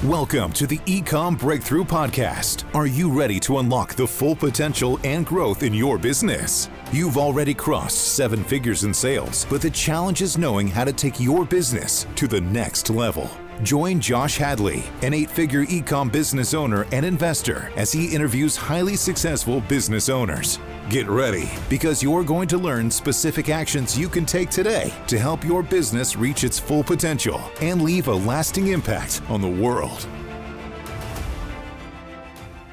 Welcome to the Ecom Breakthrough Podcast. Are you ready to unlock the full potential and growth in your business? You've already crossed 7 figures in sales, but the challenge is knowing how to take your business to the next level. Join Josh Hadley, an 8-figure ecom business owner and investor, as he interviews highly successful business owners. Get ready, because you're going to learn specific actions you can take today to help your business reach its full potential and leave a lasting impact on the world.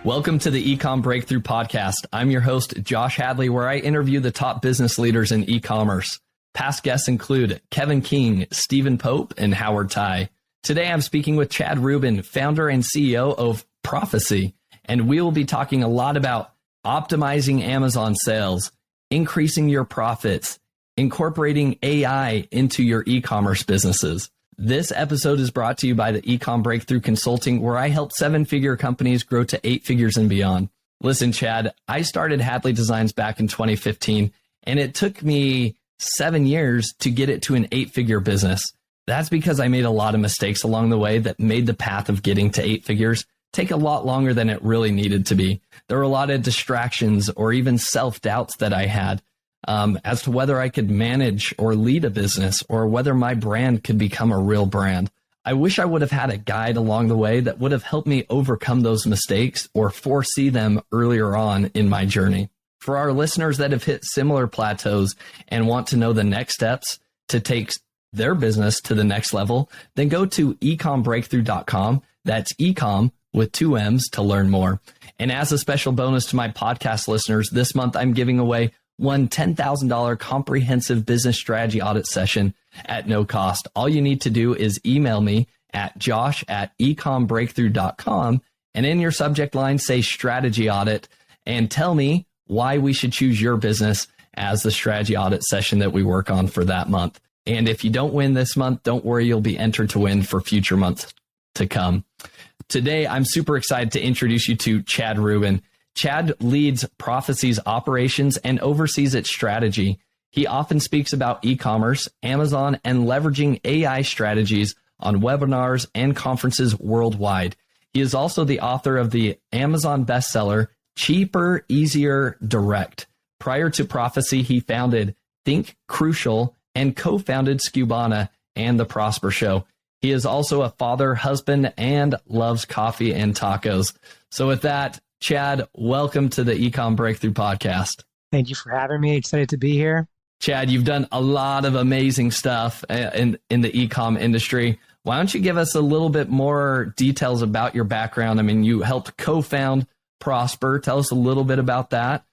Welcome to the Ecom Breakthrough Podcast. I'm your host, Josh Hadley, where I interview the top business leaders in e-commerce. Past guests include Kevin King, Stephen Pope, and Howard Tai. Today, I'm speaking with Chad Rubin, founder and CEO of Profasee, and we will be talking a lot about optimizing Amazon sales, increasing your profits, incorporating AI into your e-commerce businesses. This episode is brought to you by the Ecom Breakthrough Consulting, where I help 7-figure companies grow to 8 figures and beyond. Listen, Chad, I started Hadley Designs back in 2015, and it took me 7 years to get it to an 8-figure business. That's because I made a lot of mistakes along the way that made the path of getting to 8 figures take a lot longer than it really needed to be. There were a lot of distractions or even self-doubts that I had as to whether I could manage or lead a business or whether my brand could become a real brand. I wish I would have had a guide along the way that would have helped me overcome those mistakes or foresee them earlier on in my journey. For our listeners that have hit similar plateaus and want to know the next steps to take their business to the next level, then go to ecombreakthrough.com. That's ecom with 2 M's to learn more. And as a special bonus to my podcast listeners, this month I'm giving away one $10,000 comprehensive business strategy audit session at no cost. All you need to do is email me at josh@ecombreakthrough.com, and in your subject line say strategy audit and tell me why we should choose your business as the strategy audit session that we work on for that month. And if you don't win this month, don't worry, you'll be entered to win for future months to come. Today, I'm super excited to introduce you to Chad Rubin. Chad leads Profasee's operations and oversees its strategy. He often speaks about e-commerce, Amazon, and leveraging AI strategies on webinars and conferences worldwide. He is also the author of the Amazon bestseller, Cheaper, Easier, Direct. Prior to Profasee, he founded Think Crucial and co-founded Skubana and The Prosper Show. He is also a father, husband, and loves coffee and tacos. So with that, Chad, welcome to the Ecom Breakthrough Podcast. Thank you for having me. Excited to be here. Chad, you've done a lot of amazing stuff in the ecom industry. Why don't you give us a little bit more details about your background? I mean, you helped co-found Prosper. Tell us a little bit about that.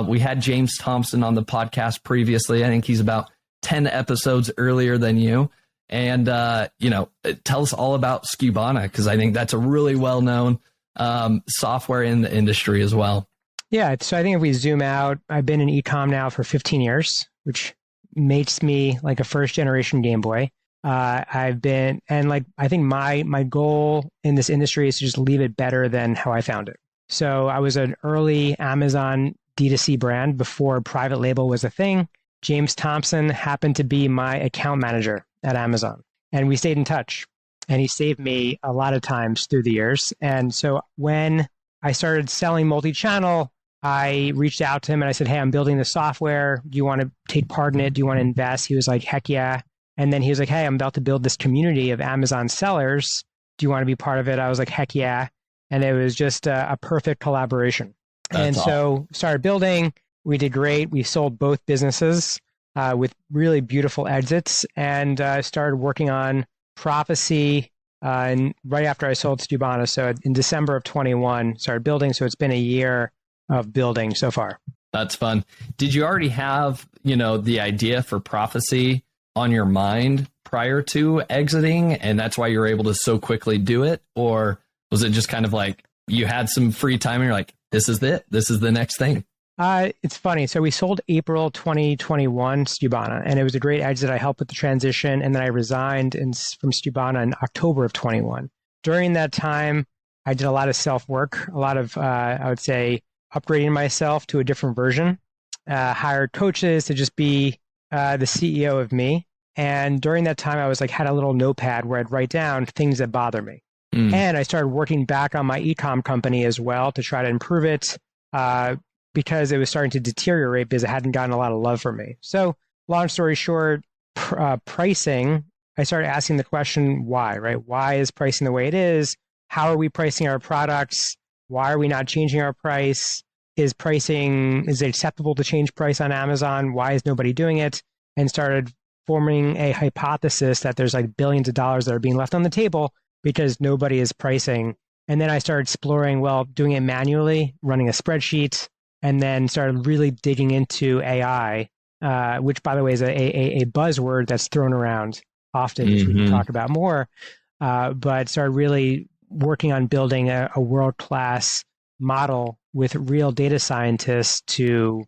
We had James Thompson on the podcast previously. I think he's about 10 episodes earlier than you. And, tell us all about Skubana, because I think that's a really well-known software in the industry as well. Yeah. So I think if we zoom out, I've been in ecom now for 15 years, which makes me like a first-generation Game Boy. I think my goal in this industry is to just leave it better than how I found it. So I was an early Amazon D2C brand before private label was a thing. James Thompson happened to be my account manager at Amazon, and we stayed in touch, and he saved me a lot of times through the years. And so when I started selling multi-channel, I reached out to him and I said, hey, I'm building this software. Do you want to take part in it? Do you want to invest? He was like, heck yeah. And then he was like, hey, I'm about to build this community of Amazon sellers. Do you want to be part of it? I was like, heck yeah. And it was just a perfect collaboration. That's awesome. So started building. We did great. We sold both businesses with really beautiful exits, and started working on Profasee and right after I sold Skubana. So in December of 21, started building. So it's been a year of building so far. That's fun. Did you already have, the idea for Profasee on your mind prior to exiting, and that's why you're able to so quickly do it? Or was it just kind of like you had some free time and you're like, this is it, this is the next thing? It's funny. So we sold April 2021 Skubana, and it was a great exit. I helped with the transition, and then I resigned from Skubana in October of 21. During that time, I did a lot of self-work, a lot of, I would say, upgrading myself to a different version, hired coaches to just be the CEO of me. And during that time, I was like, had a little notepad where I'd write down things that bother me. And I started working back on my eComm company as well to try to improve it because it was starting to deteriorate because it hadn't gotten a lot of love from me. So long story short, pricing, I started asking the question, why, right? Why is pricing the way it is? How are we pricing our products? Why are we not changing our price? Is it acceptable to change price on Amazon? Why is nobody doing it? And started forming a hypothesis that there's like billions of dollars that are being left on the table because nobody is pricing. And then I started exploring, doing it manually, running a spreadsheet, and then started really digging into AI, which, by the way, is a buzzword that's thrown around often, which we can talk about more. But started really working on building a world-class model with real data scientists to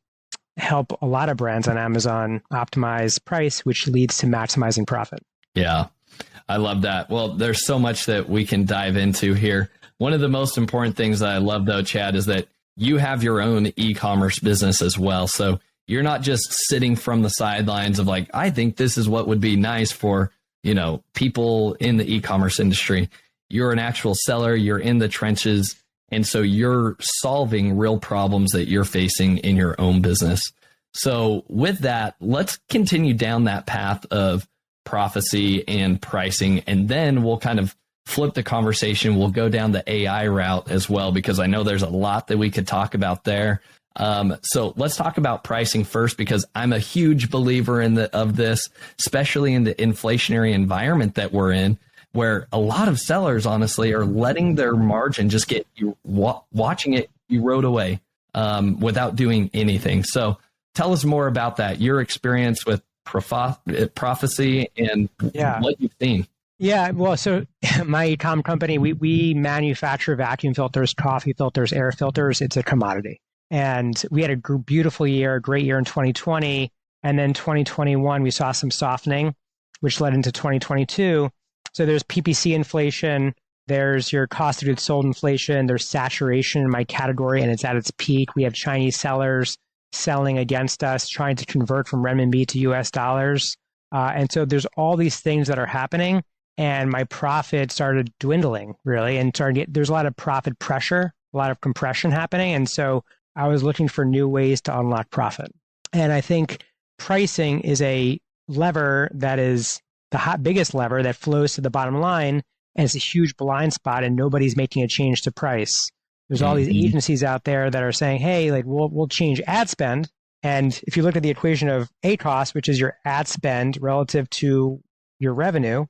help a lot of brands on Amazon optimize price, which leads to maximizing profit. Yeah, I love that. Well, there's so much that we can dive into here. One of the most important things that I love, though, Chad, is that you have your own e-commerce business as well. So you're not just sitting from the sidelines of like, I think this is what would be nice for, people in the e-commerce industry. You're an actual seller. You're in the trenches. And so you're solving real problems that you're facing in your own business. So with that, let's continue down that path of Profasee and pricing, and then we'll kind of flip the conversation. We'll go down the AI route as well, because I know there's a lot that we could talk about there. So let's talk about pricing first, because I'm a huge believer of this, especially in the inflationary environment that we're in, where a lot of sellers, honestly, are letting their margin just get watching it erode away without doing anything. So tell us more about that, your experience with Profasee and what you've seen. Yeah, well, so my eComm company, we manufacture vacuum filters, coffee filters, air filters. It's a commodity. And we had a beautiful year, a great year in 2020. And then 2021, we saw some softening, which led into 2022. So there's PPC inflation, there's your cost of goods sold inflation, there's saturation in my category, and it's at its peak. We have Chinese sellers selling against us, trying to convert from renminbi to US dollars. And so there's all these things that are happening, and my profit started dwindling, really, and there's a lot of profit pressure, a lot of compression happening. And so I was looking for new ways to unlock profit. And I think pricing is a lever that is the biggest lever that flows to the bottom line, and it's a huge blind spot, and nobody's making a change to price. There's all these agencies out there that are saying, hey, like we'll change ad spend. And if you look at the equation of ACoS, which is your ad spend relative to your revenue,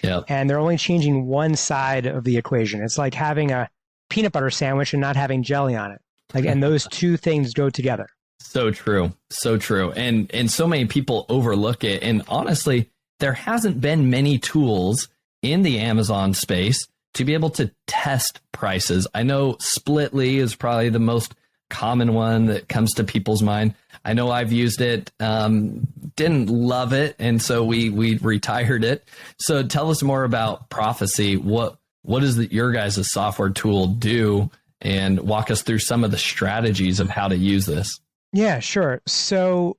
and they're only changing one side of the equation. It's like having a peanut butter sandwich and not having jelly on it. And those two things go together. So true. So true. And so many people overlook it. And honestly, there hasn't been many tools in the Amazon space to be able to test prices. I know Splitly is probably the most common one that comes to people's mind. I know I've used it, didn't love it, and so we retired it. So tell us more about Profasee. What does your guys' software tool do, and walk us through some of the strategies of how to use this? Yeah, sure. So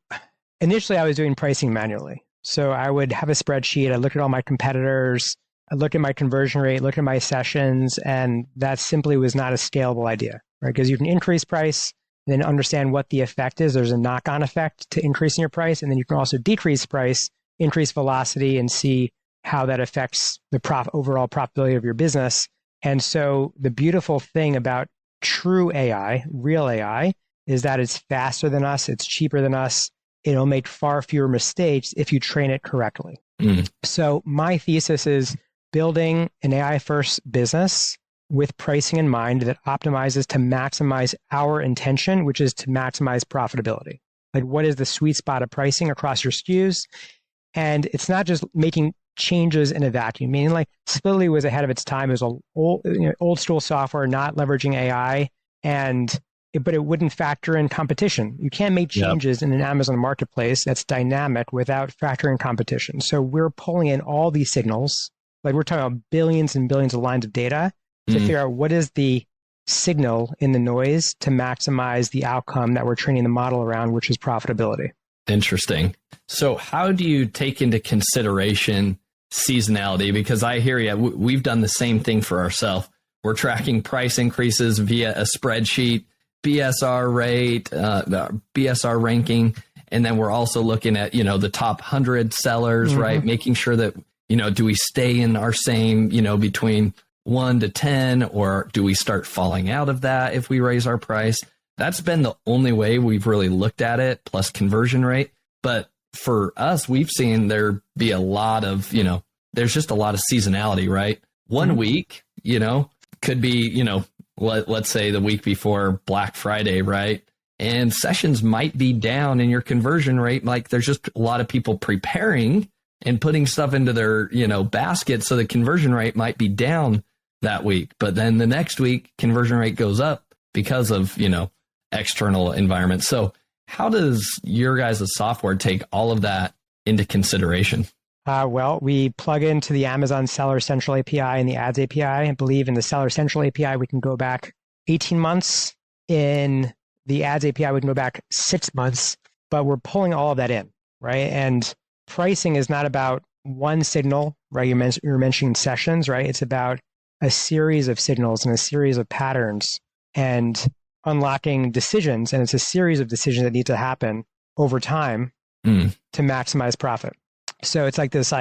initially I was doing pricing manually. So I would have a spreadsheet. I look at all my competitors. I look at my conversion rate, look at my sessions, and that simply was not a scalable idea, right? Because you can increase price, and then understand what the effect is. There's a knock-on effect to increasing your price, and then you can also decrease price, increase velocity, and see how that affects the overall profitability of your business. And so the beautiful thing about true AI, real AI, is that it's faster than us, it's cheaper than us, it'll make far fewer mistakes if you train it correctly. So my thesis is building an AI-first business with pricing in mind that optimizes to maximize our intention, which is to maximize profitability. Like, what is the sweet spot of pricing across your SKUs? And it's not just making changes in a vacuum, meaning like Splitly was ahead of its time. It was old school software, not leveraging AI, but it wouldn't factor in competition. You can't make changes in an Amazon marketplace that's dynamic without factoring competition. So we're pulling in all these signals, like we're talking about billions and billions of lines of data to figure out what is the signal in the noise to maximize the outcome that we're training the model around, which is profitability. Interesting. So how do you take into consideration seasonality, because I hear you. We've done the same thing for ourselves. We're tracking price increases via a spreadsheet, BSR rate, BSR ranking. And then we're also looking at, the top 100 sellers, right? Making sure that, do we stay in our same, between 1 to 10, or do we start falling out of that if we raise our price? That's been the only way we've really looked at it, plus conversion rate. But for us, we've seen there be a lot of, there's just a lot of seasonality, right? One week, could be, let's say the week before Black Friday, right? And sessions might be down in your conversion rate. Like there's just a lot of people preparing and putting stuff into their, basket. So the conversion rate might be down that week. But then the next week, conversion rate goes up because of, external environment. So how does your guys' software take all of that into consideration? Well, we plug into the Amazon Seller Central API and the Ads API. I believe in the Seller Central API, we can go back 18 months. In the Ads API, we can go back 6 months, but we're pulling all of that in, right? And pricing is not about one signal, right? You're mentioning sessions, right? It's about a series of signals and a series of patterns and unlocking decisions. And it's a series of decisions that need to happen over time to maximize profit. So it's like this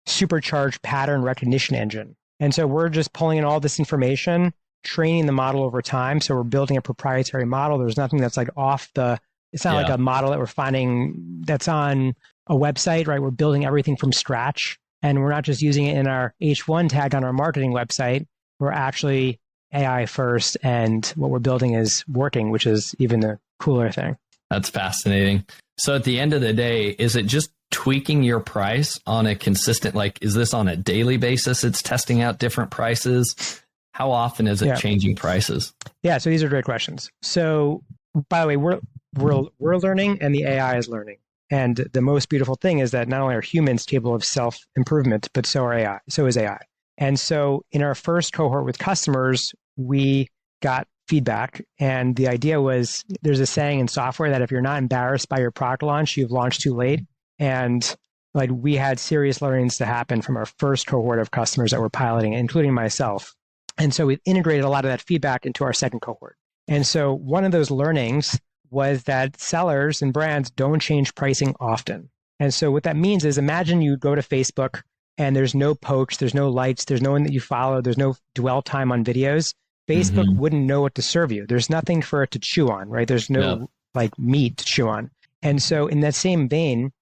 supercharged pattern recognition engine. And so we're just pulling in all this information, training the model over time. So we're building a proprietary model. There's nothing that's it's not like a model that we're finding that's on a website, right? We're building everything from scratch. And we're not just using it in our H1 tag on our marketing website. We're actually AI first, and what we're building is working, which is even the cooler thing. That's fascinating. So at the end of the day, is it just tweaking your price on a consistent, is this on a daily basis? It's testing out different prices. How often is it changing prices? Yeah. So these are great questions. So by the way, we're learning and the AI is learning. And the most beautiful thing is that not only are humans capable of self-improvement, but so is AI. And so in our first cohort with customers, we got feedback. And the idea was, there's a saying in software that if you're not embarrassed by your product launch, you've launched too late. And we had serious learnings to happen from our first cohort of customers that we're piloting, including myself. And so we've integrated a lot of that feedback into our second cohort. And so one of those learnings was that sellers and brands don't change pricing often. And so what that means is, imagine you go to Facebook and there's no posts, there's no likes, there's no one that you follow, there's no dwell time on videos. Facebook wouldn't know what to serve you. There's nothing for it to chew on, right? There's no meat to chew on. And so in that same vein,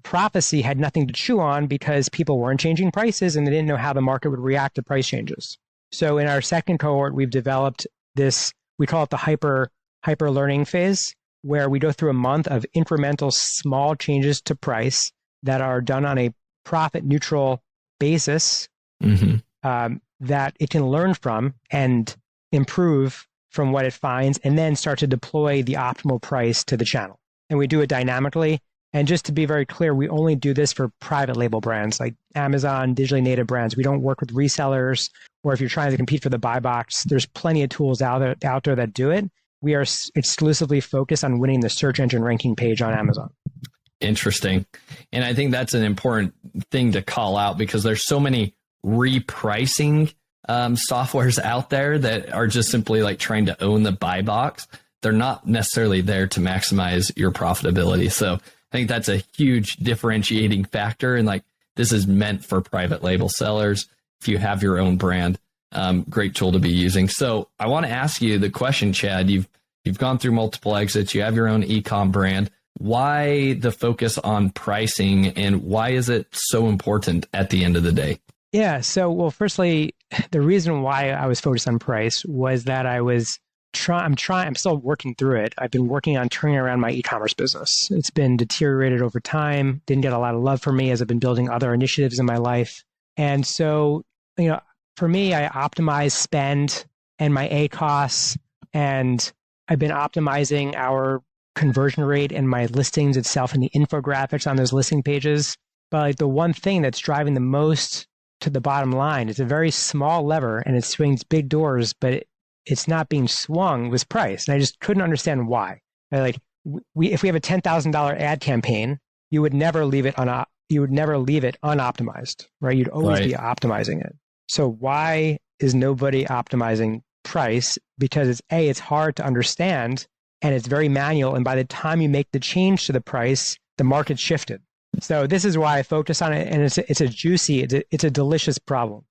Profasee had nothing to chew on because people weren't changing prices and they didn't know how the market would react to price changes. So in our second cohort, we've developed this, we call it the hyper learning phase, where we go through a month of incremental small changes to price that are done on a profit neutral basis that it can learn from and improve from what it finds, and then start to deploy the optimal price to the channel. And we do it dynamically. And just to be very clear, we only do this for private label brands like Amazon, digitally native brands. We don't work with resellers, or if you're trying to compete for the buy box, there's plenty of tools out there that do it. We are exclusively focused on winning the search engine ranking page on Amazon. Interesting. And I think that's an important thing to call out, because there's so many repricing softwares out there that are just simply trying to own the buy box. They're not necessarily there to maximize your profitability. So I think that's a huge differentiating factor. And this is meant for private label sellers. If you have your own brand, great tool to be using. So I want to ask you the question, Chad. You've gone through multiple exits. You have your own ecom brand. Why the focus on pricing, and why is it so important at the end of the day? Yeah. So, well, firstly, the reason why I was focused on price was that I'm still working through it. I've been working on turning around my e-commerce business. It's been deteriorated over time, didn't get a lot of love from me as I've been building other initiatives in my life. And so, for me, I optimize spend and my ACoS, and I've been optimizing our conversion rate and my listings itself and the infographics on those listing pages. But the one thing that's driving the most to the bottom line, it's a very small lever and it swings big doors, but it's not being swung with price. And I just couldn't understand why. If we have a $10,000 ad campaign, you would never leave it on would never leave it unoptimized, right? You'd always be optimizing it. So why is nobody optimizing price? Because it's hard to understand and it's very manual. And by the time you make the change to the price, the market shifted. So this is why I focus on it. And it's a delicious problem.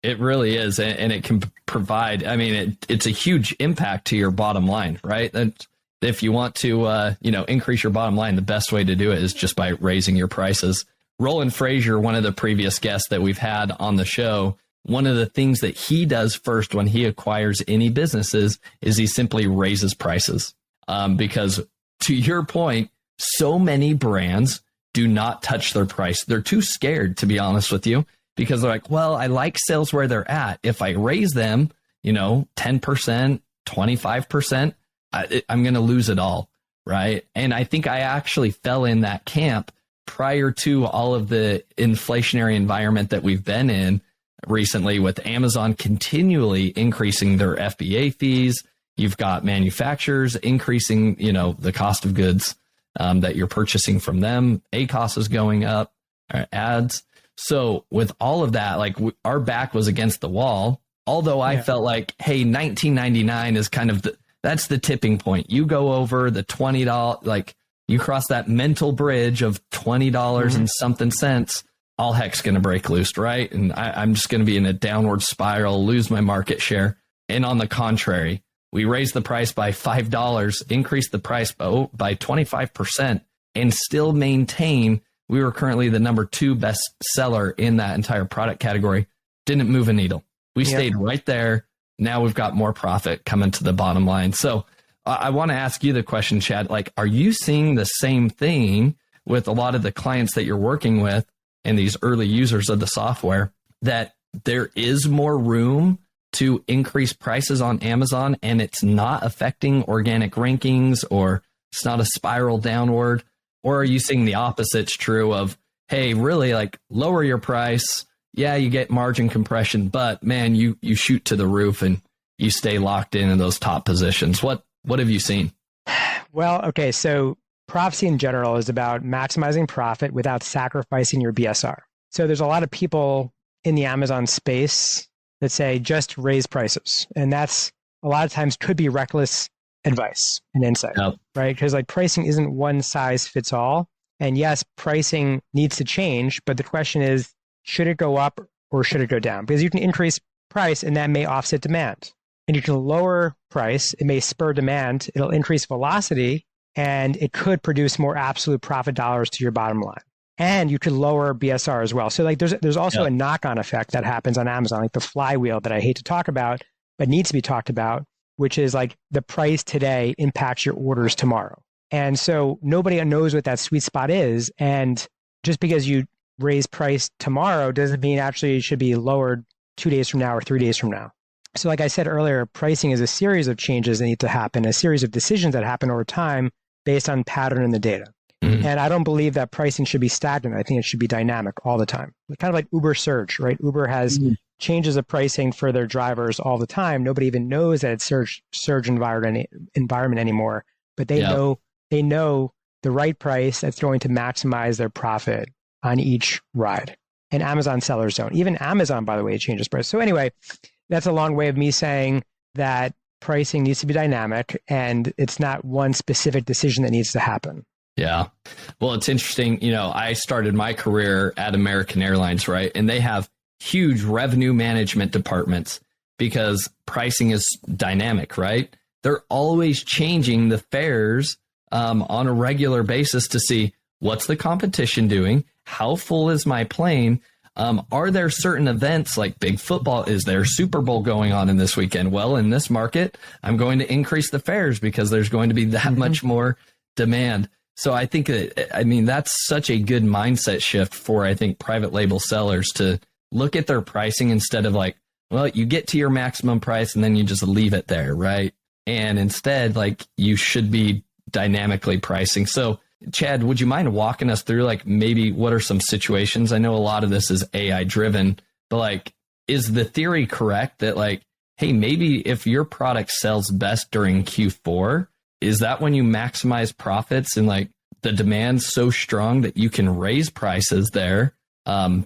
It really is. And it can provide, I mean, it's a huge impact to your bottom line, right? That if you want to, increase your bottom line, the best way to do it is just by raising your prices. Roland Frazier, one of the previous guests that we've had on the show, one of the things that he does first when he acquires any businesses is he simply raises prices. Because to your point, so many brands do not touch their price. They're too scared, to be honest with you, because they're like, well, I like sales where they're at. If I raise them, 10%, 25%, I'm going to lose it all, right? And I think I actually fell in that camp prior to all of the inflationary environment that we've been in recently, with Amazon continually increasing their FBA fees. You've got manufacturers increasing, the cost of goods that you're purchasing from them. ACOS is going up, ads. So with all of that, like our back was against the wall, although I felt like, hey, $19.99 is kind of that's the tipping point. You go over the $20, like you cross that mental bridge of $20 and something cents, all heck's going to break loose, right? And I'm just going to be in a downward spiral, lose my market share. And on the contrary, we raised the price by $5, increased the price by 25%, and still maintain we were currently the number 2 best seller in that entire product category. Didn't move a needle. We stayed right there. Now we've got more profit coming to the bottom line. So I want to ask you the question, Chad, like, are you seeing the same thing with a lot of the clients that you're working with and these early users of the software, that there is more room to increase prices on Amazon and it's not affecting organic rankings, or it's not a spiral downward? Or are you seeing the opposite's true of, hey, really, like, lower your price? Yeah, you get margin compression, but man, you shoot to the roof and you stay locked in those top positions. What have you seen? Well, okay, so Profasee in general is about maximizing profit without sacrificing your BSR. So there's a lot of people in the Amazon space that say just raise prices, and that's a lot of times could be reckless advice and insight, right? Because like pricing isn't one size fits all. And yes, pricing needs to change, but the question is, should it go up or should it go down? Because you can increase price and that may offset demand. And you can lower price, it may spur demand, it'll increase velocity, and it could produce more absolute profit dollars to your bottom line. And you could lower BSR as well. So like there's also a knock-on effect that happens on Amazon, like the flywheel that I hate to talk about, but needs to be talked about, which is like the price today impacts your orders tomorrow. And so nobody knows what that sweet spot is. And just because you raise price tomorrow doesn't mean actually it should be lowered 2 days from now or 3 days from now. So like I said earlier, pricing is a series of changes that need to happen, a series of decisions that happen over time based on pattern in the data. And I don't believe that pricing should be stagnant. I think it should be dynamic all the time. Kind of like Uber Surge, right? Uber has changes of pricing for their drivers all the time. Nobody even knows that it's surge environment anymore, but they know the right price that's going to maximize their profit on each ride. And Amazon sellers don't. Even Amazon, by the way, changes price. So anyway, that's a long way of me saying that pricing needs to be dynamic and it's not one specific decision that needs to happen. Yeah. Well, it's interesting. I started my career at American Airlines, right? And they have huge revenue management departments because pricing is dynamic, right? They're always changing the fares on a regular basis to see what's the competition doing, how full is my plane, are there certain events like big football, is there Super Bowl going on in this weekend? Well, in this market, I'm going to increase the fares because there's going to be that much more demand. So I think that's such a good mindset shift for, I think, private label sellers to look at their pricing instead of like, well, you get to your maximum price and then you just leave it there, right? And instead, like, you should be dynamically pricing. So Chad, would you mind walking us through like maybe what are some situations? I know a lot of this is AI driven, but like, is the theory correct that like, hey, maybe if your product sells best during Q4, is that when you maximize profits and like the demand's so strong that you can raise prices there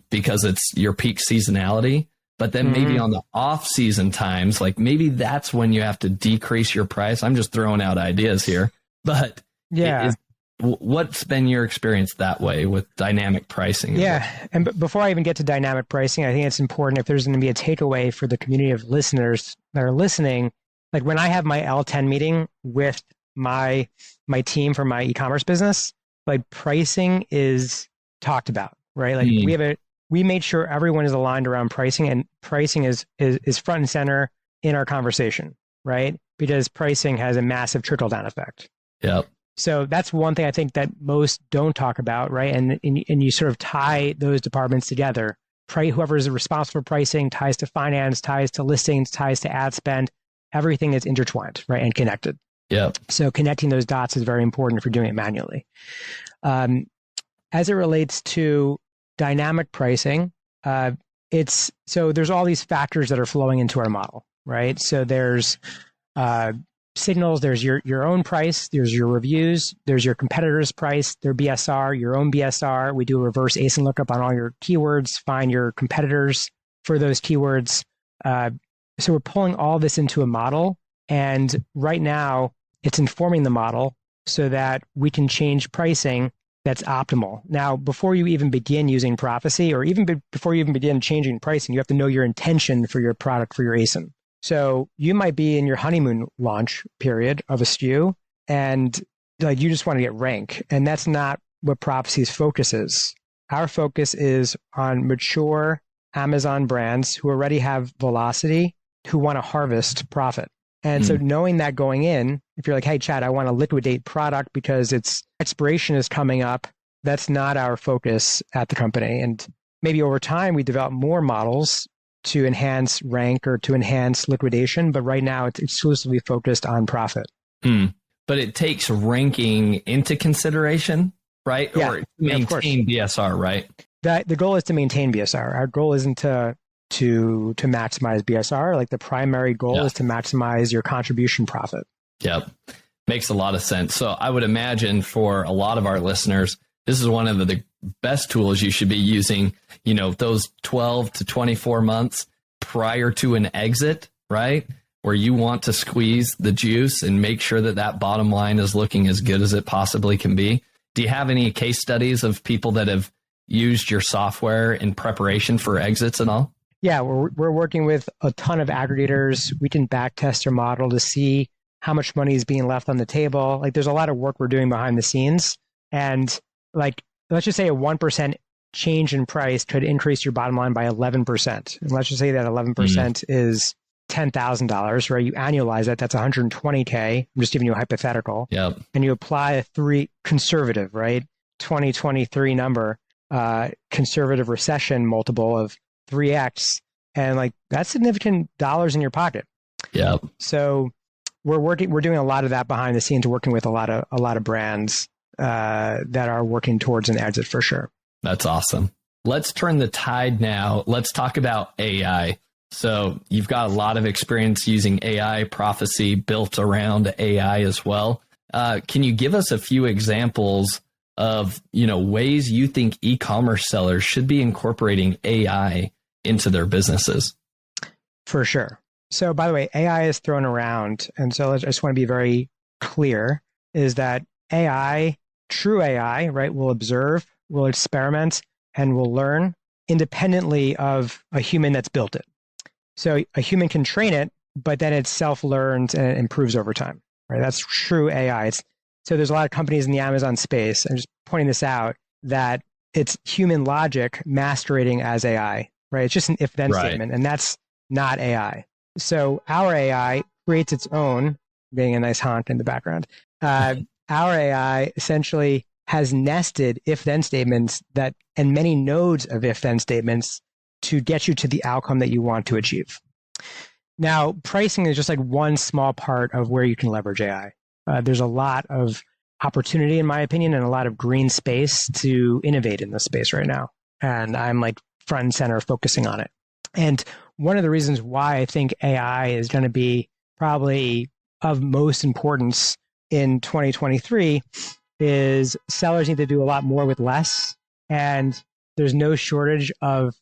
because it's your peak seasonality. But then maybe on the off-season times, like maybe that's when you have to decrease your price. I'm just throwing out ideas here. But yeah, what's been your experience that way with dynamic pricing? Yeah. And before I even get to dynamic pricing, I think it's important if there's going to be a takeaway for the community of listeners that are listening. Like when I have my L10 meeting with my team for my e-commerce business, like pricing is talked about, right? Like we made sure everyone is aligned around pricing, and pricing is front and center in our conversation, right? Because pricing has a massive trickle-down effect. Yep. So that's one thing I think that most don't talk about, right? And you sort of tie those departments together. Whoever is responsible for pricing ties to finance, ties to listings, ties to ad spend. Everything is intertwined, right, and connected. Yep. So connecting those dots is very important if you're doing it manually. As it relates to dynamic pricing, there's all these factors that are flowing into our model, right? So there's signals, there's your own price, there's your reviews, there's your competitor's price, their BSR, your own BSR. We do a reverse ASIN lookup on all your keywords, find your competitors for those keywords. So we're pulling all this into a model, and right now it's informing the model so that we can change pricing that's optimal. Now, before you even begin using Profasee, or even before you even begin changing pricing, you have to know your intention for your product, for your ASIN. So you might be in your honeymoon launch period of a SKU, and like you just want to get rank, and that's not what Profasee's focus is. Our focus is on mature Amazon brands who already have velocity, who want to harvest profit. And so knowing that going in, if you're like, hey, Chad, I want to liquidate product because its expiration is coming up, that's not our focus at the company. And maybe over time, we develop more models to enhance rank or to enhance liquidation. But right now, it's exclusively focused on profit. But it takes ranking into consideration, right? Yeah, or maintain BSR, right? The goal is to maintain BSR. Our goal isn't to maximize BSR. Like the primary goal is to maximize your contribution profit. Yep. Makes a lot of sense. So I would imagine for a lot of our listeners, this is one of the best tools you should be using, those 12 to 24 months prior to an exit, right? Where you want to squeeze the juice and make sure that bottom line is looking as good as it possibly can be. Do you have any case studies of people that have used your software in preparation for exits and all? Yeah, we're working with a ton of aggregators. We can back test our model to see how much money is being left on the table. Like there's a lot of work we're doing behind the scenes. And like, let's just say a 1% change in price could increase your bottom line by 11%. And let's just say that 11% is $10,000, right? You annualize that, that's 120K. I'm just giving you a hypothetical. Yep. And you apply a 3 conservative, right? 2023 number, conservative recession multiple of 3x, and like that's significant dollars in your pocket. Yeah. So we're doing a lot of that behind the scenes, working with a lot of brands that are working towards an exit for sure. That's awesome. Let's turn the tide now. Let's talk about AI. So you've got a lot of experience using AI. Profasee built around AI as well. Can you give us a few examples of ways you think e-commerce sellers should be incorporating AI into their businesses? For sure. So by the way, AI is thrown around. And so I just want to be very clear is that AI, true AI, right, will observe, will experiment, and will learn independently of a human that's built it. So a human can train it, but then it self-learns and it improves over time, right? That's true AI. So there's a lot of companies in the Amazon space, I'm just pointing this out, that it's human logic masquerading as AI, right? It's just an if-then statement, and that's not AI. So our AI creates its own, being a nice honk in the background. Our AI essentially has nested if-then statements and many nodes of if-then statements to get you to the outcome that you want to achieve. Now, pricing is just like one small part of where you can leverage AI. There's a lot of opportunity, in my opinion, and a lot of green space to innovate in this space right now. And I'm like front and center focusing on it. And one of the reasons why I think AI is going to be probably of most importance in 2023 is sellers need to do a lot more with less. And there's no shortage of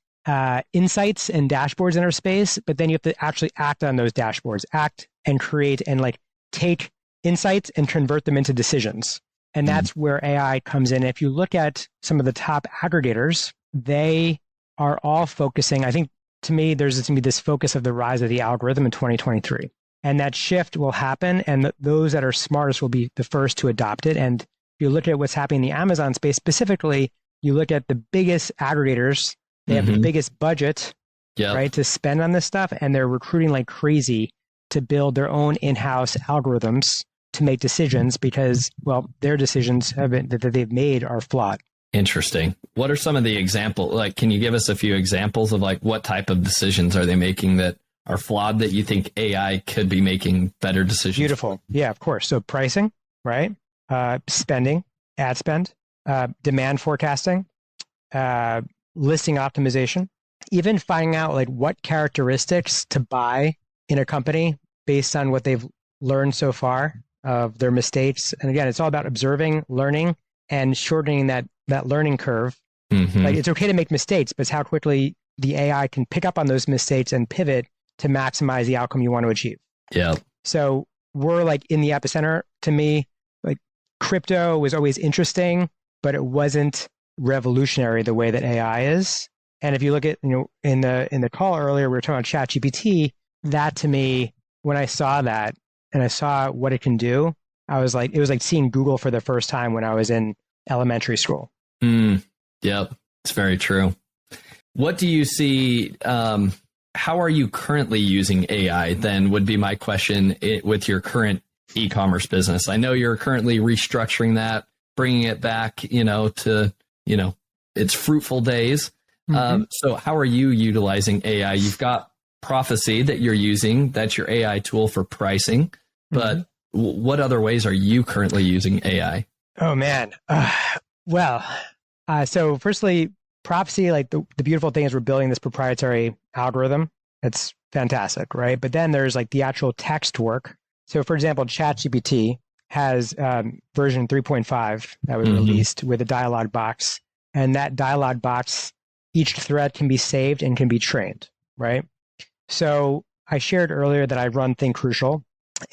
insights and dashboards in our space, but then you have to actually act on those dashboards, act and create and like take insights and convert them into decisions. And that's where AI comes in. If you look at some of the top aggregators, they are all focusing, I think to me, there's going to be this focus of the rise of the algorithm in 2023. And that shift will happen. And those that are smartest will be the first to adopt it. And if you look at what's happening in the Amazon space specifically, you look at the biggest aggregators, they have the biggest budget, right, to spend on this stuff. And they're recruiting like crazy to build their own in-house algorithms to make decisions because, well, their decisions that they've made are flawed. Interesting. What are some of the examples? Like, can you give us a few examples of like what type of decisions are they making that are flawed that you think AI could be making better decisions? Beautiful. Yeah, of course. So pricing, right? Spending, ad spend, demand forecasting, listing optimization, even finding out like what characteristics to buy in a company based on what they've learned so far of their mistakes. And again, it's all about observing, learning, and shortening that learning curve. Like it's okay to make mistakes, but it's how quickly the AI can pick up on those mistakes and pivot to maximize the outcome you want to achieve. Yeah. So we're like in the epicenter. To me, like crypto was always interesting, but it wasn't revolutionary the way that AI is. And if you look at, in the call earlier, we were talking about ChatGPT. That to me, when I saw that and I saw what it can do, I was like, it was like seeing Google for the first time when I was in elementary school. Yep, it's very true. What do you see? How are you currently using AI? Then would be my question with your current e-commerce business. I know you're currently restructuring that, bringing it back, to its fruitful days. So how are you utilizing AI? You've got Profasee that you're using. That's your AI tool for pricing. But what other ways are you currently using AI? Oh, man. So firstly, Profasee, like the beautiful thing is we're building this proprietary algorithm. It's fantastic, right? But then there's like the actual text work. So for example, ChatGPT has version 3.5 that was released with a dialog box. And that dialog box, each thread can be saved and can be trained, right? So I shared earlier that I run Think Crucial,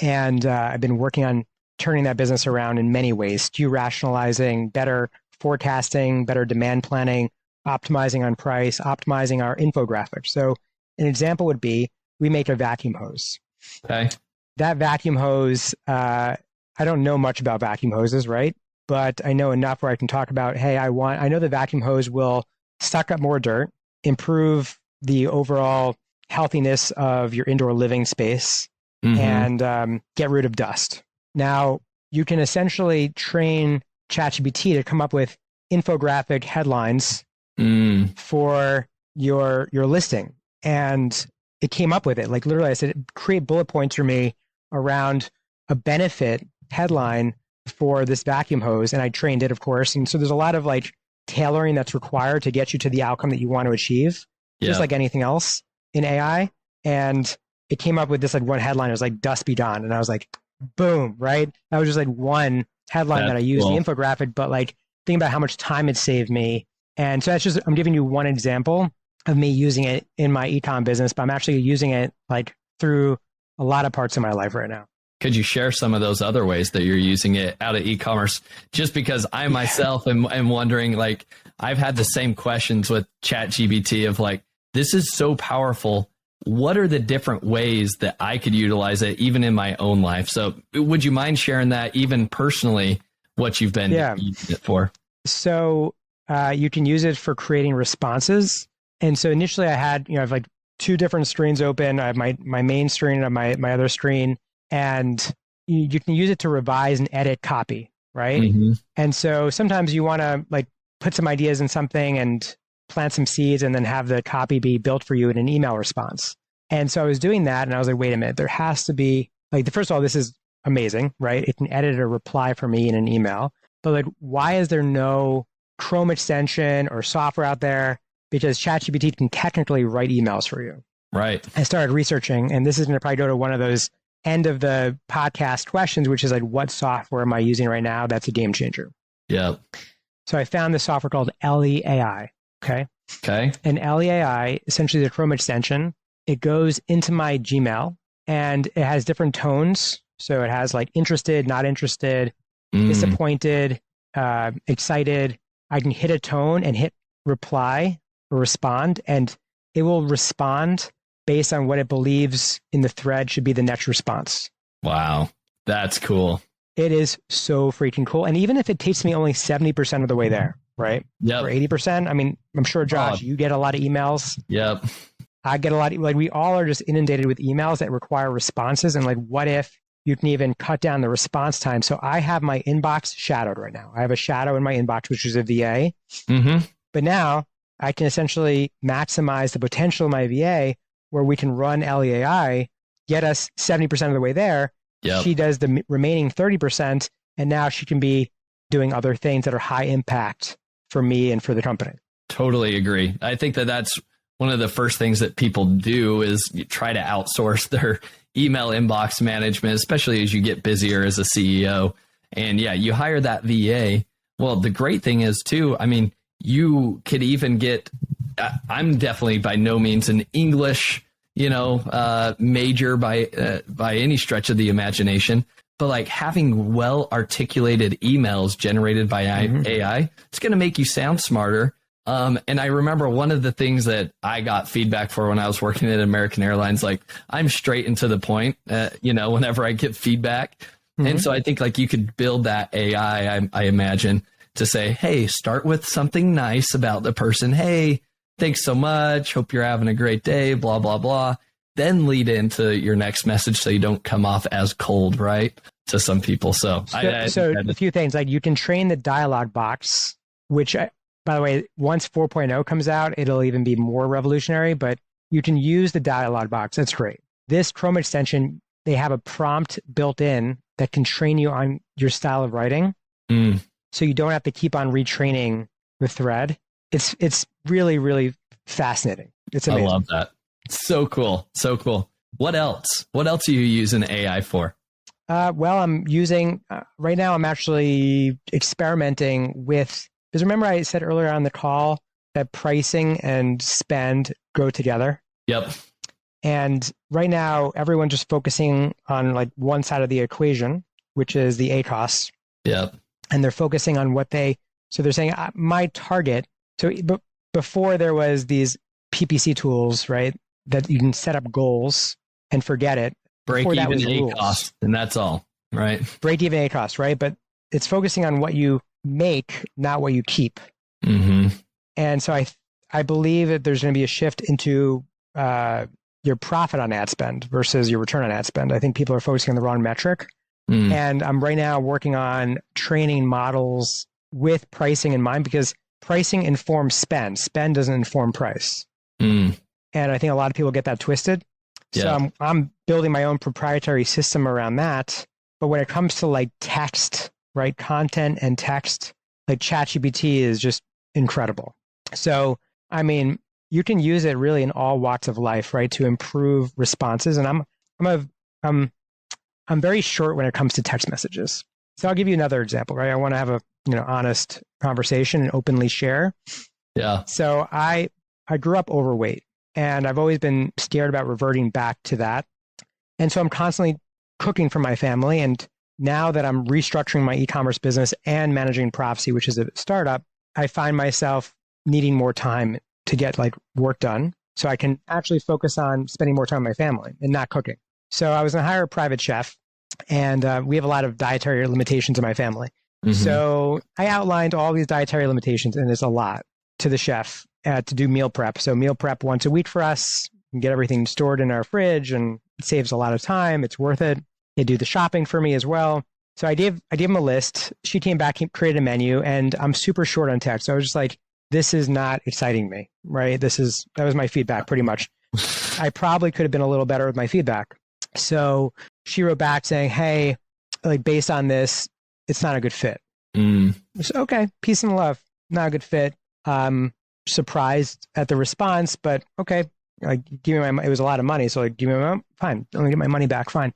and I've been working on turning that business around in many ways, SKU rationalizing, better forecasting, better demand planning, optimizing on price, optimizing our infographics. So an example would be we make a vacuum hose. Okay. That vacuum hose, I don't know much about vacuum hoses, right? But I know enough where I can talk about, hey, I know the vacuum hose will suck up more dirt, improve the overall healthiness of your indoor living space, and get rid of dust. Now, you can essentially train ChatGPT to come up with infographic headlines for your listing. And it came up with it. Like literally, I said, create bullet points for me around a benefit headline for this vacuum hose. And I trained it, of course. And so there's a lot of like tailoring that's required to get you to the outcome that you want to achieve, just like anything else in AI. And it came up with this like one headline. It was like dust be gone. And I was like, boom, right? That was just like one headline that I used, the infographic, but like think about how much time it saved me. And so that's just, I'm giving you one example of me using it in my ecom business, but I'm actually using it like through a lot of parts of my life right now. Could you share some of those other ways that you're using it out of e-commerce? Just because I myself am wondering, like, I've had the same questions with ChatGPT of like, this is so powerful. What are the different ways that I could utilize it even in my own life? So would you mind sharing that even personally, what you've been using it for? So you can use it for creating responses. And so initially I had, I have like two different screens open. I have my main screen and my other screen, and you can use it to revise and edit copy, right? And so sometimes you want to like put some ideas in something and plant some seeds and then have the copy be built for you in an email response. And so I was doing that and I was like, wait a minute, there has to be like, first of all, this is amazing, right? It can edit a reply for me in an email, but like, why is there no Chrome extension or software out there? Because ChatGPT can technically write emails for you. Right. I started researching, and this is going to probably go to one of those end of the podcast questions, which is like, what software am I using right now? That's a game changer. Yeah. So I found this software called LEAI. Okay. And LEAI essentially is a Chrome extension. It goes into my Gmail and it has different tones. So it has like interested, not interested, disappointed, excited. I can hit a tone and hit reply or respond, and it will respond based on what it believes in the thread should be the next response. Wow. That's cool. It is so freaking cool. And even if it takes me only 70% of the way there, right? Yep. Or 80%, I mean, I'm sure, Josh, you get a lot of emails. Yep. I get a lot of, like, we all are just inundated with emails that require responses. And like, what if you can even cut down the response time? So I have my inbox shadowed right now. I have a shadow in my inbox, which is a VA. But now I can essentially maximize the potential of my VA where we can run LEAI, get us 70% of the way there. Yep. She does the remaining 30%, and now she can be doing other things that are high impact for me and for the company. Totally agree. I think that that's one of the first things that people do is you try to outsource their email inbox management, especially as you get busier as a CEO. And yeah, you hire that VA. Well, the great thing is too, I mean, you could even get, I'm definitely by no means an English, major by any stretch of the imagination, but like having well articulated emails generated by AI, it's going to make you sound smarter. And I remember one of the things that I got feedback for when I was working at American Airlines, like I'm straight and to the point, whenever I get feedback. And so I think like you could build that AI, I imagine, to say, hey, start with something nice about the person. Hey, thanks so much. Hope you're having a great day, blah, blah, blah. Then lead into your next message so you don't come off as cold, right? To some people. So a few things, like you can train the dialogue box, which, by the way, once 4.0 comes out, it'll even be more revolutionary, but you can use the dialogue box. That's great. This Chrome extension, they have a prompt built in that can train you on your style of writing. So you don't have to keep on retraining the thread. It's really, really fascinating. It's amazing. I love that. So cool. So cool. What else? What else are you using AI for? Well, I'm using, right now I'm actually experimenting with, because remember I said earlier on the call that pricing and spend go together? Yep. And right now everyone's just focusing on like one side of the equation, which is the ACoS. Yep. And they're focusing on so they're saying my target. So before there was these PPC tools, right, that you can set up goals and forget it. Break even ACoS, and that's all, right? Break even ACoS, right? But it's focusing on what you make, not what you keep. And so I believe that there's going to be a shift into your profit on ad spend versus your return on ad spend. I think people are focusing on the wrong metric. And I'm right now working on training models with pricing in mind, because pricing informs spend. Spend doesn't inform price. And I think a lot of people get that twisted. So I'm building my own proprietary system around that. But when it comes to like text, right, content and text, like ChatGPT is just incredible. So, I mean, you can use it really in all walks of life, right, to improve responses. And I'm very short when it comes to text messages. So I'll give you another example, right? I want to have a honest conversation and openly share. Yeah. So I grew up overweight, and I've always been scared about reverting back to that. And so I'm constantly cooking for my family. And now that I'm restructuring my e-commerce business and managing Profasee, which is a startup, I find myself needing more time to get like work done so I can actually focus on spending more time with my family and not cooking. So I was going to hire a private chef, and we have a lot of dietary limitations in my family. So I outlined all these dietary limitations, and it's a lot to the chef to do meal prep. So meal prep once a week for us, and get everything stored in our fridge, and it saves a lot of time. It's worth it. They do the shopping for me as well. So I gave him a list. She came back, created a menu, and I'm super short on text. So I was just like, this is not exciting me, right? That was my feedback pretty much. I probably could have been a little better with my feedback. So she wrote back saying, hey, like based on this, it's not a good fit. I said, okay, peace and love, not a good fit. Surprised at the response, but okay, like give me it was a lot of money. So like, give me fine. Let me get my money back. Fine.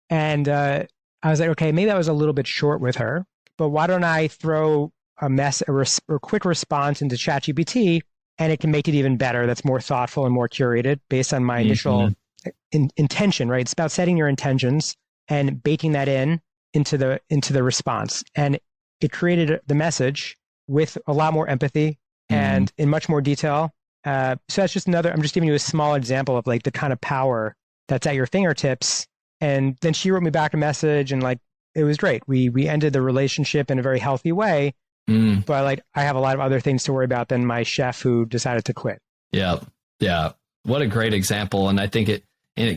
And I was like, okay, maybe I was a little bit short with her, but why don't I throw a quick response into ChatGPT, and it can make it even better. That's more thoughtful and more curated based on my initial intention, right? It's about setting your intentions and baking that into the response. And it created the message with a lot more empathy and in much more detail. So that's just I'm just giving you a small example of like the kind of power that's at your fingertips. And then she wrote me back a message, and like, it was great. We ended the relationship in a very healthy way. But like, I have a lot of other things to worry about than my chef who decided to quit. Yeah. Yeah. What a great example. And I think it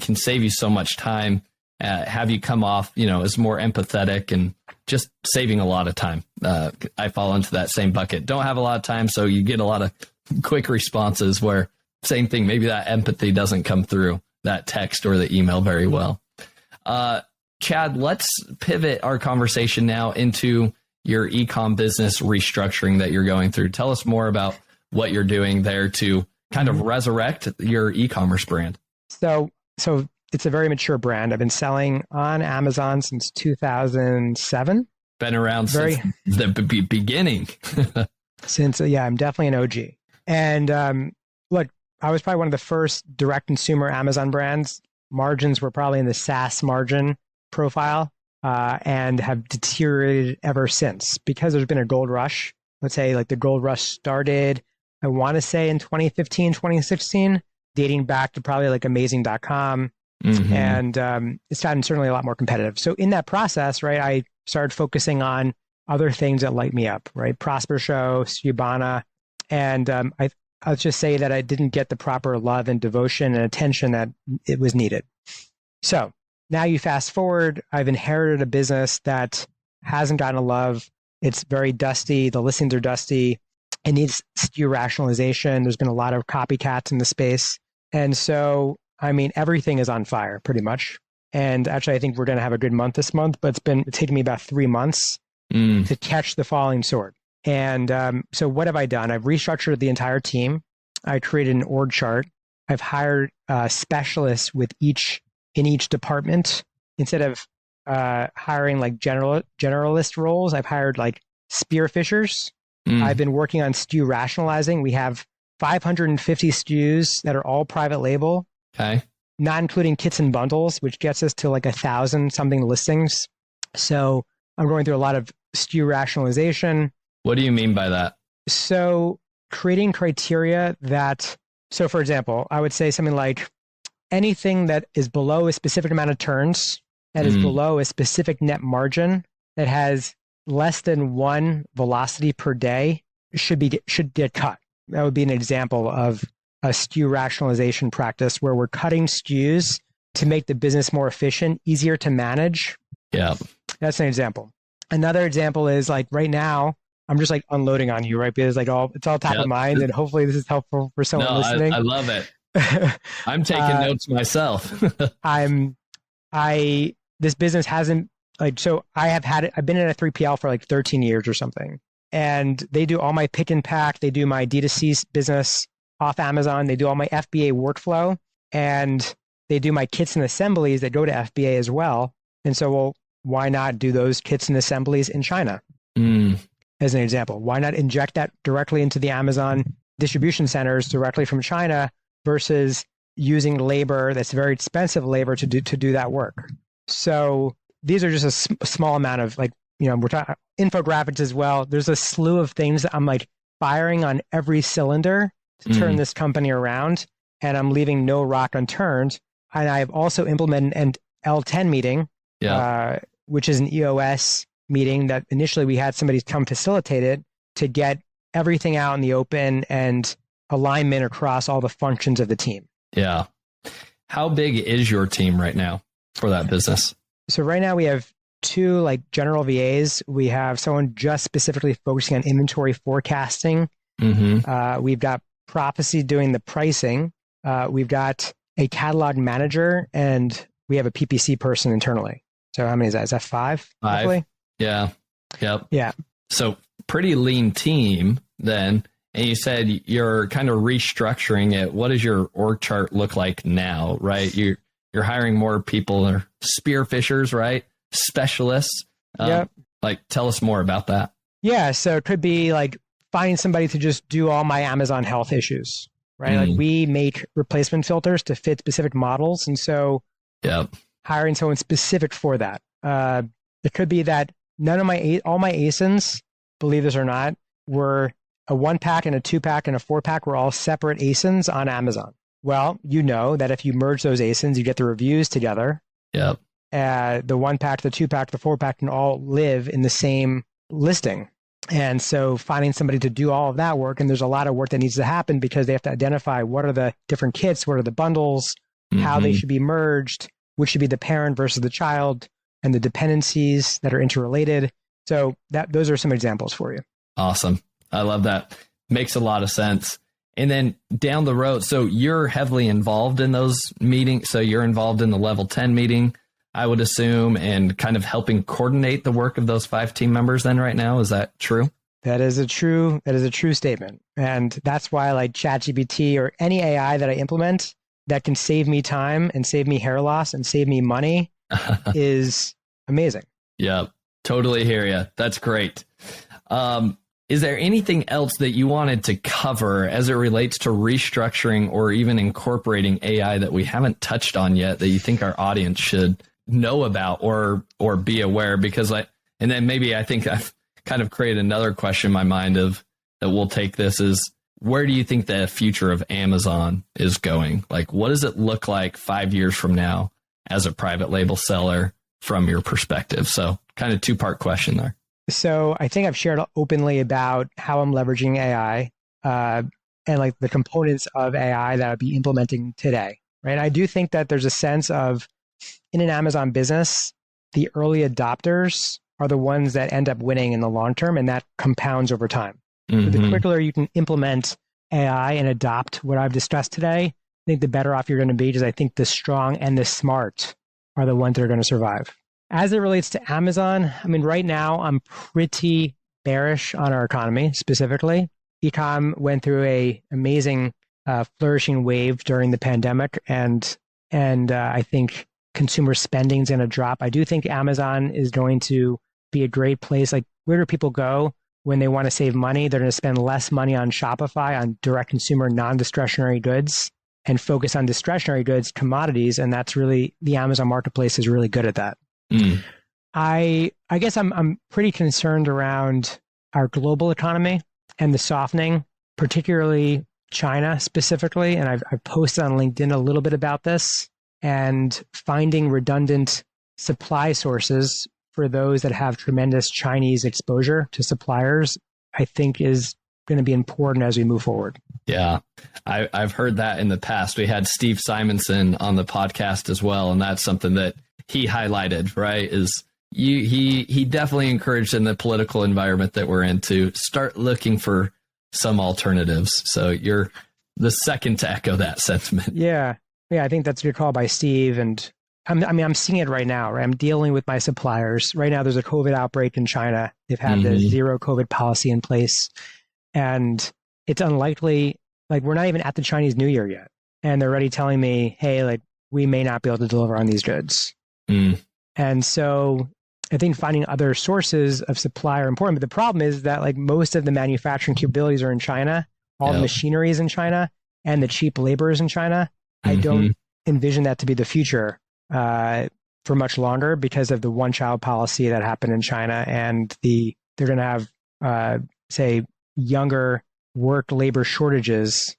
can save you so much time, have you come off, as more empathetic and just saving a lot of time. I fall into that same bucket. Don't have a lot of time. So you get a lot of quick responses where same thing, maybe that empathy doesn't come through that text or the email very well. Chad, let's pivot our conversation now into your ecom business restructuring that you're going through. Tell us more about what you're doing there to kind of resurrect your e-commerce brand. So it's a very mature brand. I've been selling on Amazon since 2007. Been around since the beginning. I'm definitely an OG. And look, I was probably one of the first direct consumer Amazon brands. Margins were probably in the SaaS margin profile. And have deteriorated ever since because there's been a gold rush. Let's say like the gold rush started, I want to say in 2015, 2016, dating back to probably like amazing.com. And it's gotten certainly a lot more competitive. So in that process, right, I started focusing on other things that light me up, right? Prosper Show, Cubana. And I'll just say that I didn't get the proper love and devotion and attention that it was needed. So now you fast forward, I've inherited a business that hasn't gotten a love. It's very dusty. The listings are dusty. It needs SKU rationalization. There's been a lot of copycats in the space. And so, everything is on fire pretty much. And actually, I think we're going to have a good month this month, but it's taken me about 3 months to catch the falling sword. And so what have I done? I've restructured the entire team. I created an org chart. I've hired specialists in each department. Instead of hiring like generalist roles, I've hired like spearfishers. I've been working on SKU rationalizing. We have 550 SKUs that are all private label, not including kits and bundles, which gets us to like 1,000 something listings. So I'm going through a lot of SKU rationalization. What do you mean by that? So creating criteria so for example, I would say something like, anything that is below a specific amount of turns, that is below a specific net margin, that has less than 1 velocity per day should get cut. That would be an example of a SKU rationalization practice where we're cutting SKUs to make the business more efficient, easier to manage. Yeah. That's an example. Another example is like right now, I'm just like unloading on you, right? Because like it's all top of mind, and hopefully this is helpful for someone listening. I love it. I'm taking notes myself. This business hasn't I've been in a 3PL for like 13 years or something, and they do all my pick and pack. They do my D2C business off Amazon. They do all my FBA workflow, and they do my kits and assemblies that go to FBA as well. And so, well, why not do those kits and assemblies in China? As an example, why not inject that directly into the Amazon distribution centers directly from China versus using labor that's very expensive labor to do that work? So these are just a small amount of we're talking infographics as well. There's a slew of things that I'm like firing on every cylinder to turn this company around, and I'm leaving no rock unturned. And I've also implemented an L10 meeting, which is an EOS meeting that initially we had somebody come facilitate it to get everything out in the open and alignment across all the functions of the team. Yeah. How big is your team right now for that business? So right now we have 2 like general VAs. We have someone just specifically focusing on inventory forecasting. We've got Profasee doing the pricing. We've got a catalog manager, and we have a PPC person internally. So how many is that? Is that 5? 5. Hopefully? Yeah. Yep. Yeah. So pretty lean team then. And you said you're kind of restructuring it. What does your org chart look like now, right? you're hiring more people or spearfishers, right? Specialists. Yep. Like, tell us more about that. Yeah. So it could be like finding somebody to just do all my Amazon health issues, right? Like we make replacement filters to fit specific models. And so hiring someone specific for that. It could be that all my ASINs, believe this or not, were a 1-pack and a 2-pack and a 4-pack were all separate ASINs on Amazon. Well, you know that if you merge those ASINs, you get the reviews together. Yep. The 1-pack, the 2-pack, the 4-pack can all live in the same listing. And so finding somebody to do all of that work, and there's a lot of work that needs to happen because they have to identify what are the different kits, what are the bundles, how they should be merged, which should be the parent versus the child, and the dependencies that are interrelated. So those are some examples for you. Awesome. I love that. Makes a lot of sense. And then down the road, so you're heavily involved in those meetings. So you're involved in the level 10 meeting, I would assume, and kind of helping coordinate the work of those 5 team members then right now. Is that true? That is a true statement. And that's why I like ChatGPT or any AI that I implement that can save me time and save me hair loss and save me money is amazing. Yeah, totally hear you. That's great. Is there anything else that you wanted to cover as it relates to restructuring or even incorporating AI that we haven't touched on yet that you think our audience should know about or be aware? Because and then maybe I think I've kind of created another question in my mind of that we'll take this is, where do you think the future of Amazon is going? Like, what does it look like 5 years from now as a private label seller from your perspective? So kind of 2-part question there. So I think I've shared openly about how I'm leveraging AI and like the components of AI that I'll be implementing today, right? I do think that there's a sense of, in an Amazon business, the early adopters are the ones that end up winning in the long term, and that compounds over time. So the quicker you can implement AI and adopt what I've discussed today, I think the better off you're going to be, because I think the strong and the smart are the ones that are going to survive. As it relates to Amazon, I mean, right now, I'm pretty bearish on our economy specifically. Ecom went through a amazing flourishing wave during the pandemic, and I think consumer spending is going to drop. I do think Amazon is going to be a great place. Like, where do people go when they want to save money? They're going to spend less money on Shopify, on direct consumer, non-discretionary goods, and focus on discretionary goods, commodities. And that's really, the Amazon marketplace is really good at that. I guess I'm pretty concerned around our global economy and the softening, particularly China specifically. And I've posted on LinkedIn a little bit about this, and finding redundant supply sources for those that have tremendous Chinese exposure to suppliers, I think is going to be important as we move forward. Yeah, I've heard that in the past. We had Steve Simonson on the podcast as well, and that's something that he highlighted, right? Is he definitely encouraged in the political environment that we're in to start looking for some alternatives. So you're the second to echo that sentiment. Yeah, I think that's a good call by Steve. And I'm seeing it right now, right? I'm dealing with my suppliers. Right now, there's a COVID outbreak in China. They've had the zero COVID policy in place. And it's unlikely, like, we're not even at the Chinese New Year yet. And they're already telling me, hey, like, we may not be able to deliver on these goods. And so I think finding other sources of supply are important. But the problem is that, like, most of the manufacturing capabilities are in China. All the machinery is in China, and the cheap labor is in China. I don't envision that to be the future for much longer because of the one-child policy that happened in China, and they're going to have, say, younger work labor shortages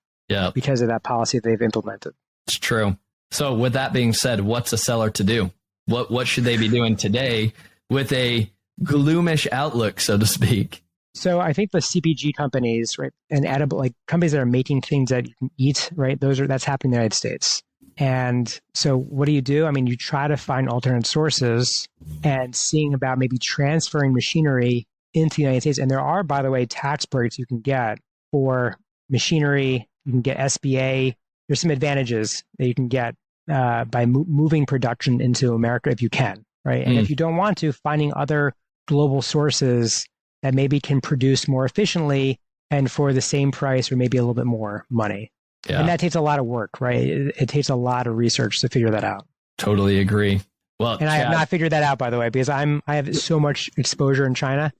because of that policy they've implemented. It's true. So with that being said, what's a seller to do? What should they be doing today with a gloomish outlook, so to speak? So I think the CPG companies, right, and edible, like companies that are making things that you can eat, right? That's happening in the United States. And so what do? I mean, you try to find alternate sources and seeing about maybe transferring machinery into the United States. And there are, by the way, tax breaks you can get for machinery. You can get SBA. There's some advantages that you can get by moving production into America if you can, right? And if you don't want to, finding other global sources that maybe can produce more efficiently and for the same price or maybe a little bit more money. Yeah. And that takes a lot of work, right? It takes a lot of research to figure that out. Totally agree. Well, and I have not figured that out, by the way, because I have so much exposure in China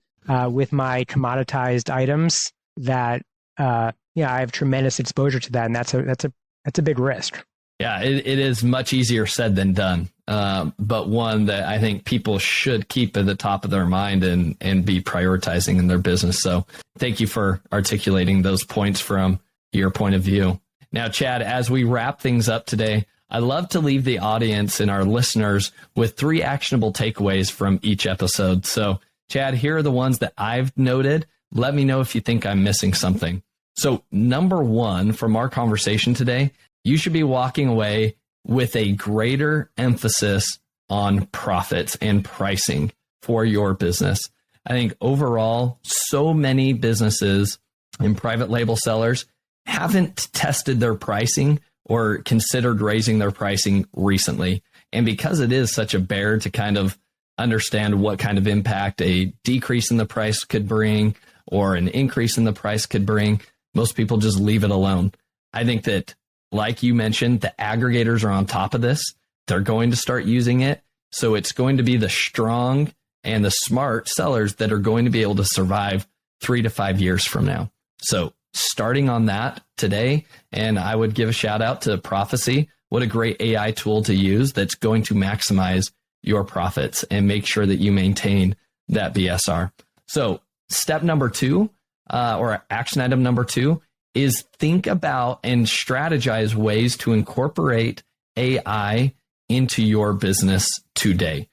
with my commoditized items that I have tremendous exposure to that, and that's a big risk. Yeah, it is much easier said than done, but one that I think people should keep at the top of their mind and be prioritizing in their business. So thank you for articulating those points from your point of view. Now, Chad, as we wrap things up today, I love to leave the audience and our listeners with 3 actionable takeaways from each episode. So, Chad, here are the ones that I've noted. Let me know if you think I'm missing something. So, number 1 from our conversation today, you should be walking away with a greater emphasis on profits and pricing for your business. I think overall, so many businesses and private label sellers haven't tested their pricing or considered raising their pricing recently. And because it is such a bear to kind of understand what kind of impact a decrease in the price could bring or an increase in the price could bring, most people just leave it alone. I think that, like you mentioned, the aggregators are on top of this. They're going to start using it. So it's going to be the strong and the smart sellers that are going to be able to survive 3 to 5 years from now. So starting on that today, and I would give a shout out to Profasee. What a great AI tool to use that's going to maximize your profits and make sure that you maintain that BSR. So step number 2, or action item number 2, is think about and strategize ways to incorporate AI into your business today.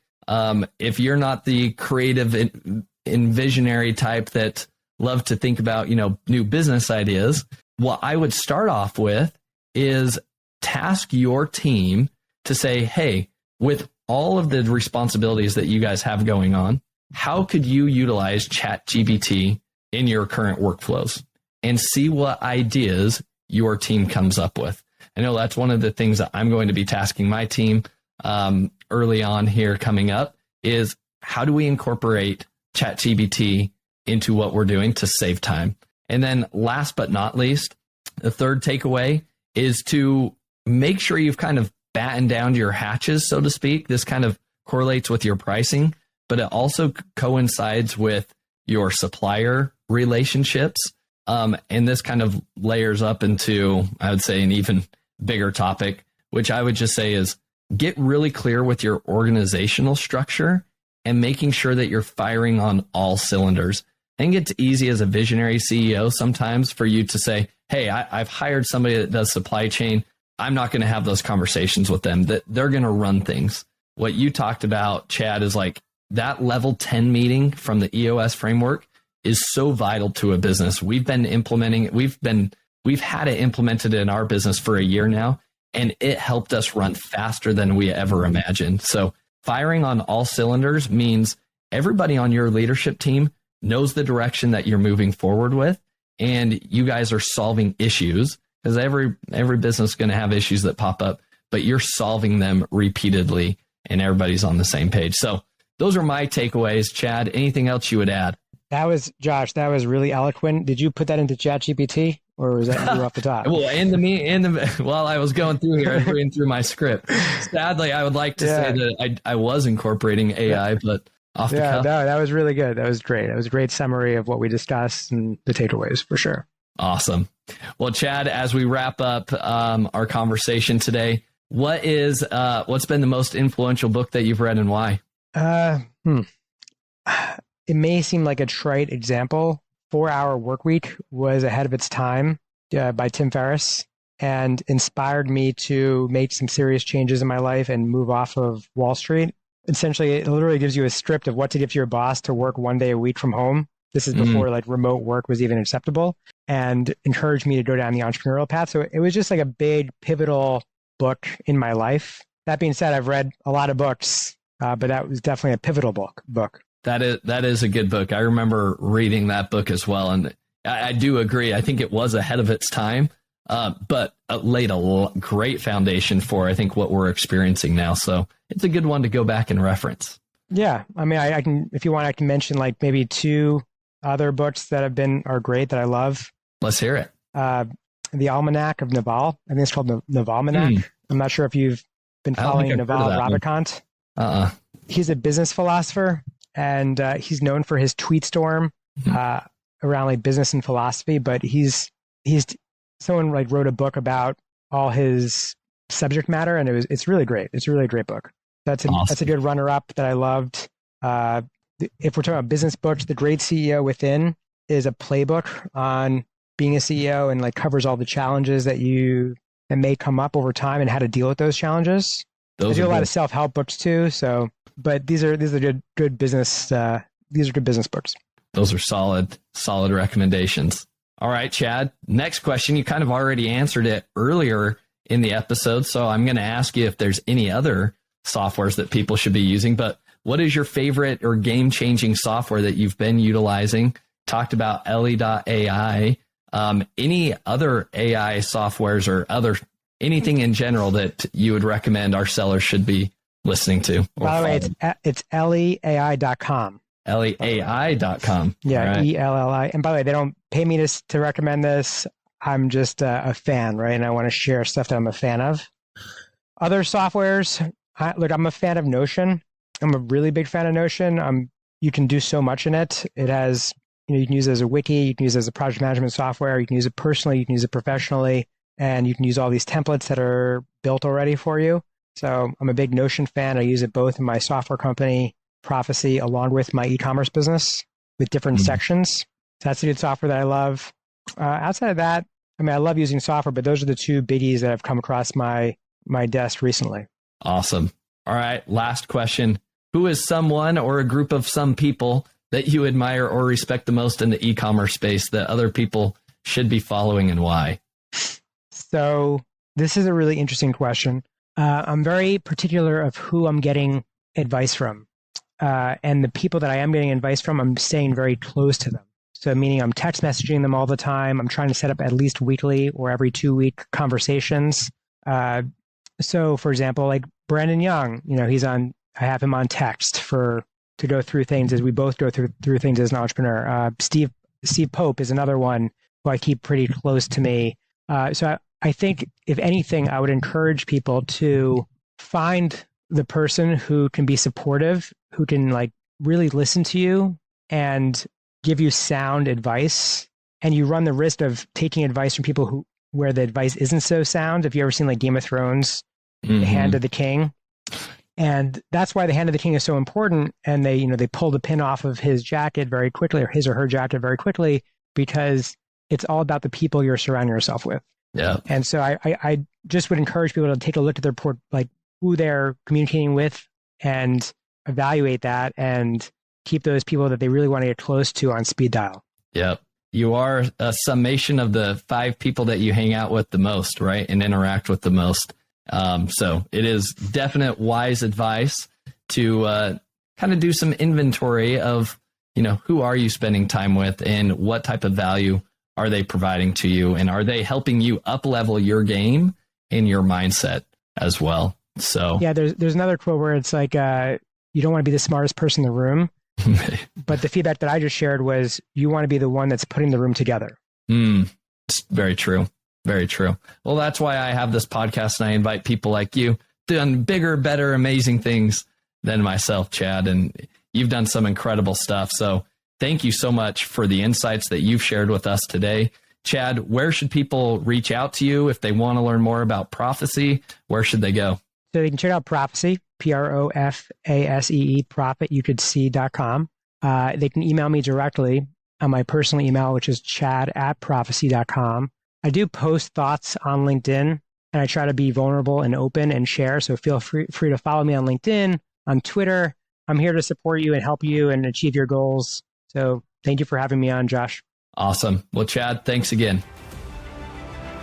If you're not the creative and visionary type that love to think about, new business ideas, what I would start off with is task your team to say, hey, with all of the responsibilities that you guys have going on, how could you utilize ChatGPT in your current workflows and see what ideas your team comes up with? I know that's one of the things that I'm going to be tasking my team early on here coming up is how do we incorporate ChatGPT into what we're doing to save time? And then last but not least, the third takeaway is to make sure you've kind of battened down your hatches, so to speak. This kind of correlates with your pricing, but it also coincides with your supplier relationships. And this kind of layers up into, I would say, an even bigger topic, which I would just say is get really clear with your organizational structure and making sure that you're firing on all cylinders. I think it's easy as a visionary CEO sometimes for you to say, hey, I've hired somebody that does supply chain. I'm not going to have those conversations with them, that they're going to run things. What you talked about, Chad, is like that level 10 meeting from the EOS framework is so vital to a business. We've been implementing it. We've had it implemented in our business for a year now, and it helped us run faster than we ever imagined. So firing on all cylinders means everybody on your leadership team knows the direction that you're moving forward with, and you guys are solving issues, because every business is going to have issues that pop up, but you're solving them repeatedly and everybody's on the same page. So those are my takeaways. Chad, anything else you would add? That was, Josh, that was really eloquent. Did you put that into ChatGPT, or was that you off the top? Well, while I was going through here, I was reading through my script. Sadly, I would like to say that I was incorporating AI, but off the cuff. No, that was really good. That was great. That was a great summary of what we discussed and the takeaways for sure. Awesome. Well, Chad, as we wrap up our conversation today, what's been the most influential book that you've read and why? It may seem like a trite example. 4-Hour Workweek was ahead of its time by Tim Ferriss and inspired me to make some serious changes in my life and move off of Wall Street. Essentially, it literally gives you a script of what to give to your boss to work 1 day a week from home. This is before like remote work was even acceptable, and encouraged me to go down the entrepreneurial path. So it was just like a big pivotal book in my life. That being said, I've read a lot of books, but that was definitely a pivotal book. That is a good book. I remember reading that book as well. And I do agree. I think it was ahead of its time, but laid a great foundation for, I think, what we're experiencing now. So it's a good one to go back and reference. Yeah. I mean, I can, if you want, I can mention like maybe 2 other books that are great that I love. Let's hear it. The Almanac of Naval. I think it's called the Navalmanac. I'm not sure if you've been following Naval Ravikant. He's a business philosopher, and he's known for his tweet storm around like business and philosophy. But he's someone like wrote a book about all his subject matter, and it's really great. It's a really great book. That's a good runner up that I loved. If we're talking about business books, The Great CEO Within is a playbook on being a CEO and like covers all the challenges that may come up over time and how to deal with those challenges. I do a lot of self-help books too. So, but these are good business. These are good business books. Those are solid recommendations. All right, Chad. Next question. You kind of already answered it earlier in the episode, so I'm going to ask you if there's any other softwares that people should be using. But what is your favorite or game-changing software that you've been utilizing? Talked about Ellie.ai. Any other AI softwares or anything in general that you would recommend our sellers should be listening to? By the way, it's EllieAI.com. EllieAI.com. Yeah, right. ELLI. And by the way, they don't pay me to recommend this. I'm just a fan, right? And I want to share stuff that I'm a fan of. Other softwares, I'm a fan of Notion. I'm a really big fan of Notion. You can do so much in it. It has, you can use it as a wiki, you can use it as a project management software, you can use it personally, you can use it professionally, and you can use all these templates that are built already for you. So I'm a big Notion fan. I use it both in my software company, Profasee, along with my e-commerce business with different sections. So that's a good software that I love. Outside of that, I love using software, but those are the two biggies that have come across my desk recently. Awesome. All right. Last question. Who is someone or a group of some people that you admire or respect the most in the e-commerce space that other people should be following, and why? So this is a really interesting question. I'm very particular of who I'm getting advice from. And the people that I am getting advice from, I'm staying very close to them. So meaning I'm text messaging them all the time. I'm trying to set up at least weekly or every 2-week conversations. So for example, like Brandon Young, I have him on text to go through things as we both go through things as an entrepreneur. Steve Pope is another one who I keep pretty close to me. So I think if anything, I would encourage people to find the person who can be supportive, who can like really listen to you and give you sound advice. And you run the risk of taking advice from people where the advice isn't so sound. If you ever seen like Game of Thrones, The Hand of the King. And that's why the Hand of the King is so important. And they pull the pin off of his jacket very quickly, or his or her jacket very quickly, because it's all about the people you're surrounding yourself with. Yeah. And so I just would encourage people to take a look at their who they're communicating with and evaluate that and keep those people that they really want to get close to on speed dial. Yep. You are a summation of the 5 people that you hang out with the most, right? And interact with the most. So it is definite wise advice to kind of do some inventory of, who are you spending time with and what type of value are they providing to you? And are they helping you up level your game and your mindset as well? So yeah, there's another quote where it's like, you don't want to be the smartest person in the room. But the feedback that I just shared was you want to be the one that's putting the room together. It's very true. Very true. Well, that's why I have this podcast and I invite people like you done bigger, better, amazing things than myself, Chad. And you've done some incredible stuff. So thank you so much for the insights that you've shared with us today. Chad, where should people reach out to you if they want to learn more about Profasee? Where should they go? So they can check out Profasee, Profasee, profit-you-could-see.com. They can email me directly on my personal email, which is chad@profasee.com. I do post thoughts on LinkedIn, and I try to be vulnerable and open and share. So feel free to follow me on LinkedIn, on Twitter. I'm here to support you and help you and achieve your goals. So thank you for having me on, Josh. Awesome. Well, Chad, thanks again.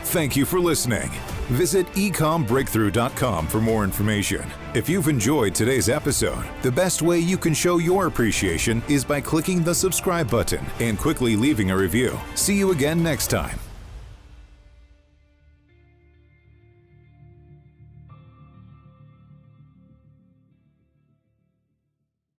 Thank you for listening. Visit ecombreakthrough.com for more information. If you've enjoyed today's episode, the best way you can show your appreciation is by clicking the subscribe button and quickly leaving a review. See you again next time.